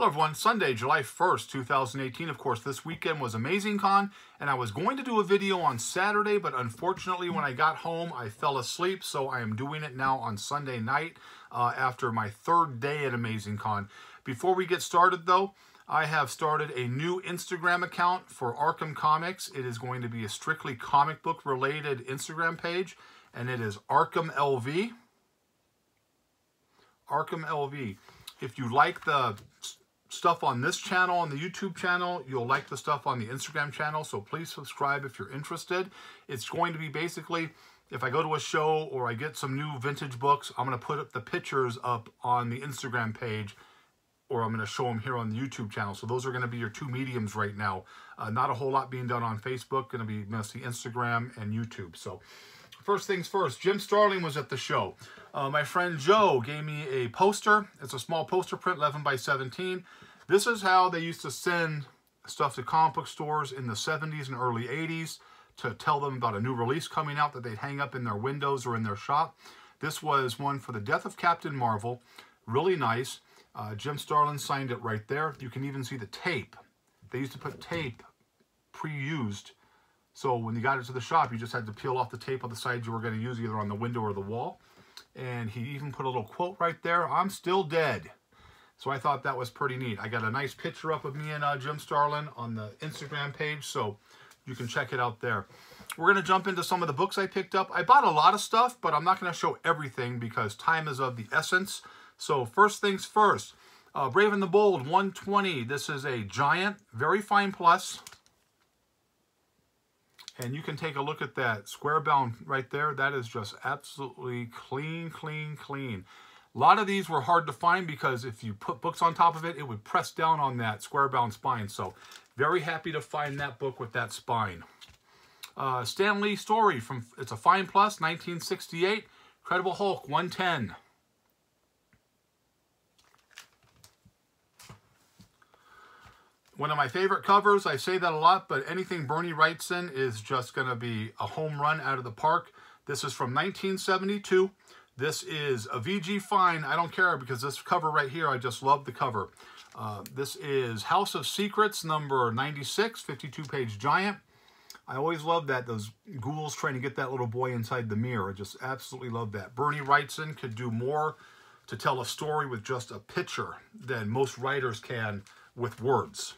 Hello everyone, Sunday, July 1st, 2018. Of course, this weekend was Amazing Con, and I was going to do a video on Saturday, but unfortunately when I got home, I fell asleep, so I am doing it now on Sunday night after my third day at Amazing Con. Before we get started though, I have started a new Instagram account for Arkham Comics. It is going to be a strictly comic book related Instagram page, and it is Arkham LV. Arkham LV. If you like the stuff on this channel, on the YouTube channel, you'll like the stuff on the Instagram channel, so please subscribe if you're interested. It's going to be basically, if I go to a show or I get some new vintage books, I'm going to put up the pictures up on the Instagram page, or I'm going to show them here on the YouTube channel. So those are going to be your two mediums right now. Not a whole lot being done on Facebook, going to be mostly Instagram and YouTube. So first things first, Jim Starlin was at the show. My friend Joe gave me a poster. It's a small poster print, 11 by 17. This is how they used to send stuff to comic book stores in the 70s and early 80s to tell them about a new release coming out that they'd hang up in their windows or in their shop. This was one for the Death of Captain Marvel. Really nice. Jim Starlin signed it right there. You can even see the tape. They used to put tape pre-used. So when you got it to the shop, you just had to peel off the tape on the side you were going to use either on the window or the wall. And he even put a little quote right there, "I'm still dead." So I thought that was pretty neat. I got a nice picture up of me and Jim Starlin on the Instagram page, so you can check it out there. We're going to jump into some of the books I picked up. I bought a lot of stuff, but I'm not going to show everything because time is of the essence. So first things first, Brave and the Bold 120. This is a giant, very fine plus. And you can take a look at that square bound right there. That is just absolutely clean, clean, clean. A lot of these were hard to find because if you put books on top of it, it would press down on that square bound spine. So very happy to find that book with that spine. Stan Lee story, it's a fine plus, 1968. Incredible Hulk 110. One of my favorite covers, I say that a lot, but anything Bernie writes in is just going to be a home run out of the park. This is from 1972. This is a VG fine. I don't care because this cover right here, I just love the cover. This is House of Secrets, number 96, 52-page giant. I always love that, those ghouls trying to get that little boy inside the mirror. I just absolutely love that. Bernie Wrightson could do more to tell a story with just a picture than most writers can with words.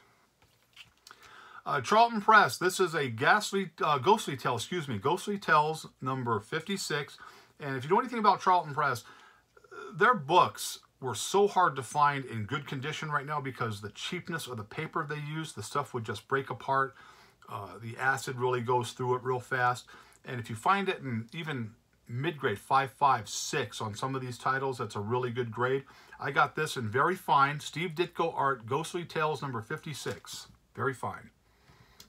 Charlton Press, this is a Ghostly Tales, number 56. And if you know anything about Charlton Press, their books were so hard to find in good condition right now because the cheapness of the paper they use, the stuff would just break apart. The acid really goes through it real fast. And if you find it in even mid-grade, 5.5, 6 on some of these titles, that's a really good grade. I got this in very fine, Steve Ditko art, Ghostly Tales number 56. Very fine.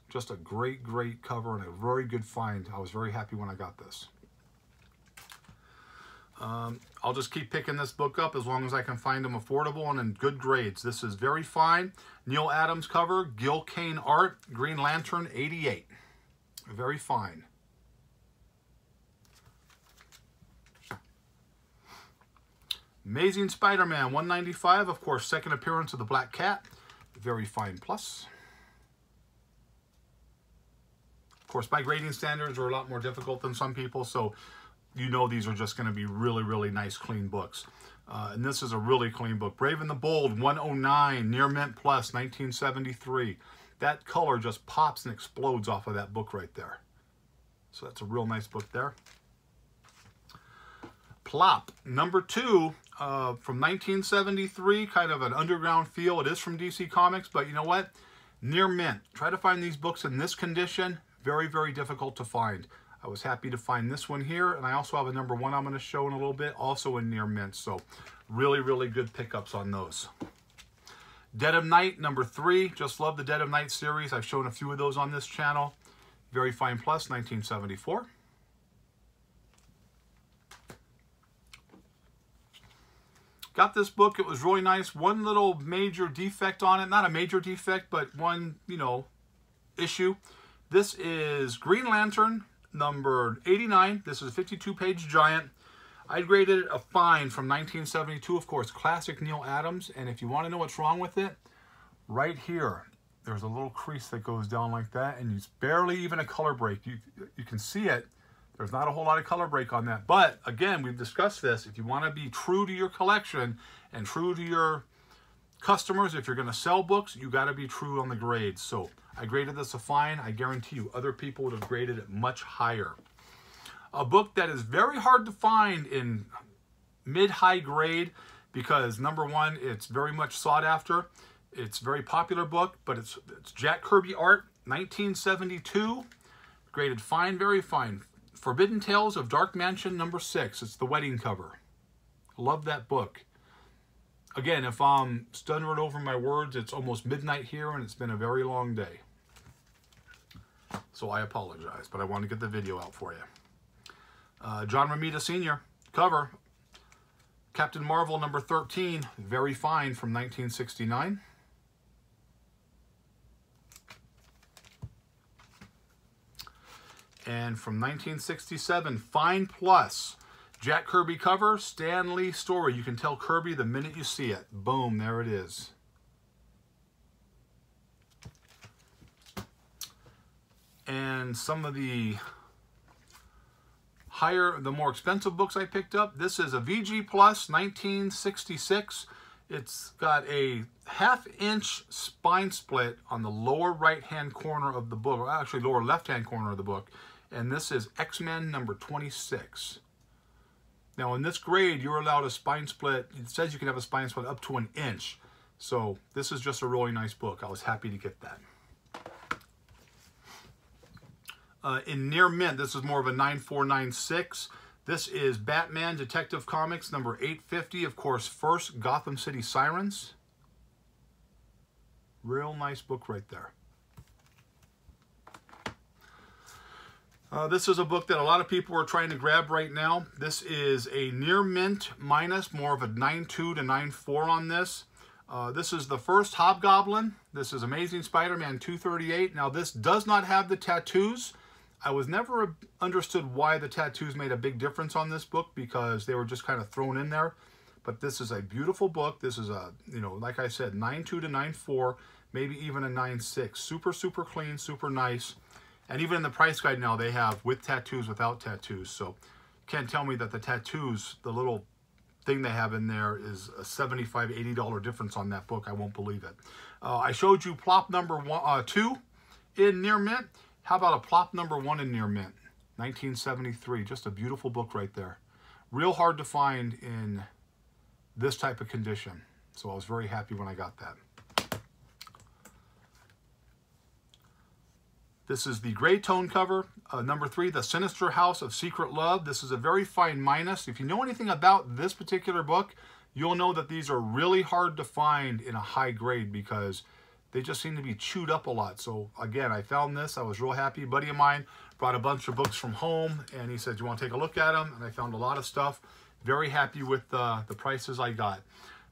Just a great, great cover and a very good find. I was very happy when I got this. I'll just keep picking this book up as long as I can find them affordable and in good grades. This is very fine. Neil Adams cover, Gil Kane art, Green Lantern 88. Very fine. Amazing Spider-Man 195, of course, second appearance of the Black Cat. Very fine plus. Of course, my grading standards are a lot more difficult than some people, so you know these are just going to be really, really nice, clean books. And this is a really clean book. Brave and the Bold 109, Near Mint Plus 1973. That color just pops and explodes off of that book right there. So that's a real nice book there. Plop, number 2, from 1973, kind of an underground feel. It is from DC Comics, but you know what? Near mint. Try to find these books in this condition. Very, very difficult to find. I was happy to find this one here, and I also have a number 1 I'm going to show in a little bit, also in near mint. So really, really good pickups on those. Dead of Night, number 3. Just love the Dead of Night series. I've shown a few of those on this channel. Very fine plus, 1974. Got this book. It was really nice. One little major defect on it. Not a major defect, but one, issue. This is Green Lantern, number 89. This is a 52-page giant. I graded it a fine from 1972, of course, classic Neal Adams. And if you want to know what's wrong with it, right here, there's a little crease that goes down like that, and it's barely even a color break. You can see it. There's not a whole lot of color break on that. But again, we've discussed this. If you want to be true to your collection and true to your customers, if you're going to sell books, you got to be true on the grades. So I graded this a fine. I guarantee you other people would have graded it much higher. A book that is very hard to find in mid-high grade because, number one, it's very much sought after. It's a very popular book, but it's Jack Kirby art, 1972, graded fine, very fine. Forbidden Tales of Dark Mansion #6. It's the wedding cover. Love that book. Again, if I'm stuttering over my words, it's almost midnight here and it's been a very long day. So I apologize, but I want to get the video out for you. John Romita Sr. cover. Captain Marvel #13. Very fine from 1969. And from 1967, Fine Plus. Jack Kirby cover, Stan Lee story. You can tell Kirby the minute you see it. Boom, there it is. And some of the more expensive books I picked up. This is a VG Plus, 1966. It's got a 1/2 inch spine split on the lower right-hand corner of the book, or actually lower left-hand corner of the book. And this is X-Men #26. Now in this grade, you're allowed a spine split. It says you can have a spine split up to 1 inch. So this is just a really nice book. I was happy to get that. In Near Mint, this is more of a 9496. This is Batman Detective Comics #850. Of course, first Gotham City Sirens. Real nice book right there. This is a book that a lot of people are trying to grab right now. This is a Near Mint minus, more of a 9.2 to 9.4 on this. This is the first Hobgoblin. This is Amazing Spider-Man 238. Now this does not have the tattoos. I was never understood why the tattoos made a big difference on this book because they were just kind of thrown in there. But this is a beautiful book. This is a, like I said, 9.2 to 9.4, maybe even a 9.6. Super, super clean, super nice. And even in the price guide now, they have with tattoos, without tattoos. So you can't tell me that the tattoos, the little thing they have in there, is a $75, $80 difference on that book. I won't believe it. I showed you plop #2 in Near Mint. How about a plop #1 in Near Mint? 1973. Just a beautiful book right there. Real hard to find in this type of condition. So I was very happy when I got that. This is the gray tone cover, #3, The Sinister House of Secret Love. This is a very fine minus. If you know anything about this particular book, you'll know that these are really hard to find in a high grade because they just seem to be chewed up a lot. So again, I found this. I was real happy. A buddy of mine brought a bunch of books from home and he said, "You want to take a look at them?" And I found a lot of stuff. Very happy with the prices I got.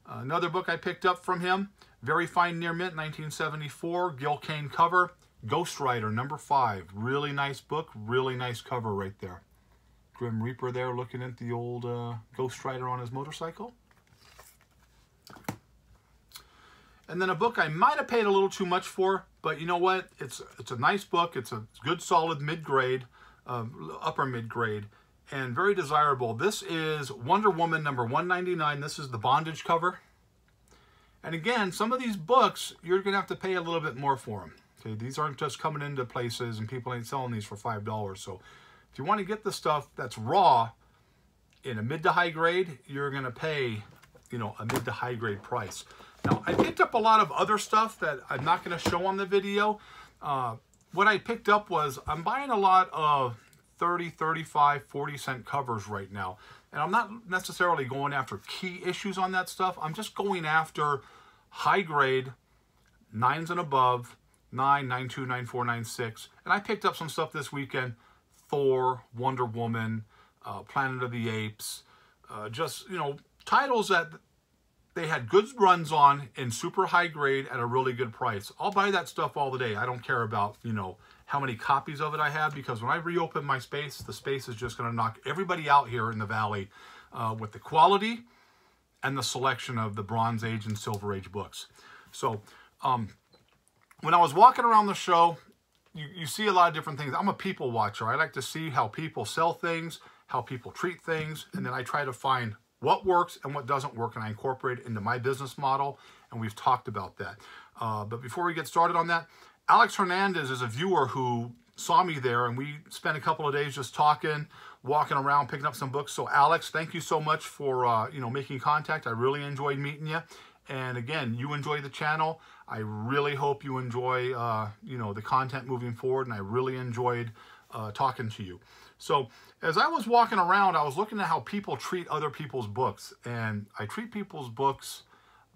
Another book I picked up from him, very fine Near Mint, 1974, Gil Kane cover. Ghost Rider #5. Really nice book. Really nice cover right there. Grim Reaper there looking at the old Ghost Rider on his motorcycle. And then a book I might have paid a little too much for, but you know what? It's a nice book. It's a good solid mid-grade, upper mid-grade, and very desirable. This is Wonder Woman #199. This is the bondage cover. And again, some of these books, you're going to have to pay a little bit more for them. Okay, these aren't just coming into places and people ain't selling these for $5. So if you want to get the stuff that's raw in a mid to high grade, you're going to pay, a mid to high grade price. Now, I picked up a lot of other stuff that I'm not going to show on the video. What I picked up was I'm buying a lot of 30, 35, 40 cent covers right now. And I'm not necessarily going after key issues on that stuff. I'm just going after high grade, 9s and above, 9, 9.2, 9.4, 9.6. And I picked up some stuff this weekend. Thor, Wonder Woman, Planet of the Apes. Just, titles that they had good runs on in super high grade at a really good price. I'll buy that stuff all the day. I don't care about, how many copies of it I have, because when I reopen my space, the space is just going to knock everybody out here in the valley. with the quality and the selection of the Bronze Age and Silver Age books. So when I was walking around the show, you see a lot of different things. I'm a people watcher. I like to see how people sell things, how people treat things, and then I try to find what works and what doesn't work, and I incorporate it into my business model, and we've talked about that. But before we get started on that, Alex Hernandez is a viewer who saw me there, and we spent a couple of days just talking, walking around, picking up some books. So Alex, thank you so much for making contact. I really enjoyed meeting you. And again, you enjoy the channel. I really hope you enjoy the content moving forward, and I really enjoyed talking to you. So as I was walking around, I was looking at how people treat other people's books, and I treat people's books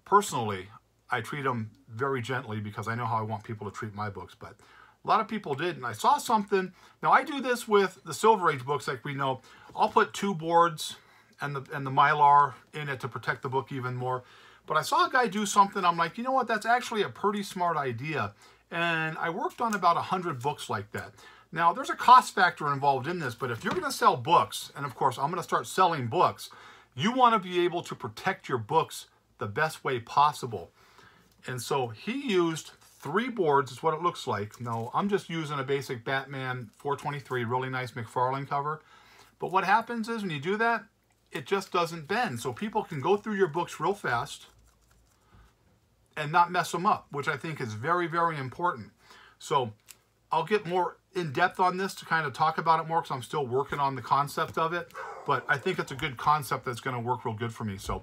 personally. I treat them very gently because I know how I want people to treat my books, but a lot of people did, and I saw something. Now I do this with the Silver Age books, like we know. I'll put 2 boards and the Mylar in it to protect the book even more. But I saw a guy do something. I'm like, you know what? That's actually a pretty smart idea. And I worked on about 100 books like that. Now, there's a cost factor involved in this, but if you're going to sell books, and of course, I'm going to start selling books, you want to be able to protect your books the best way possible. And so he used 3 boards, is what it looks like. Now, I'm just using a basic Batman 423, really nice McFarlane cover. But what happens is when you do that, it just doesn't bend. So people can go through your books real fast and not mess them up, which I think is very, very important. So I'll get more in depth on this to kind of talk about it more because I'm still working on the concept of it, but I think it's a good concept that's going to work real good for me. So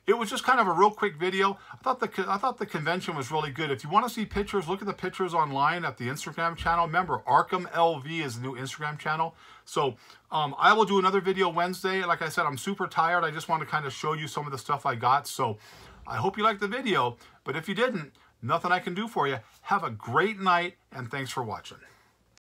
it was just kind of a real quick video. I thought the convention was really good. If you want to see pictures, look at the pictures online at the Instagram channel. Remember, Arkham LV is the new Instagram channel. So I will do another video Wednesday. Like I said, I'm super tired. I just want to kind of show you some of the stuff I got. So I hope you liked the video, but if you didn't, nothing I can do for you. Have a great night, and thanks for watching.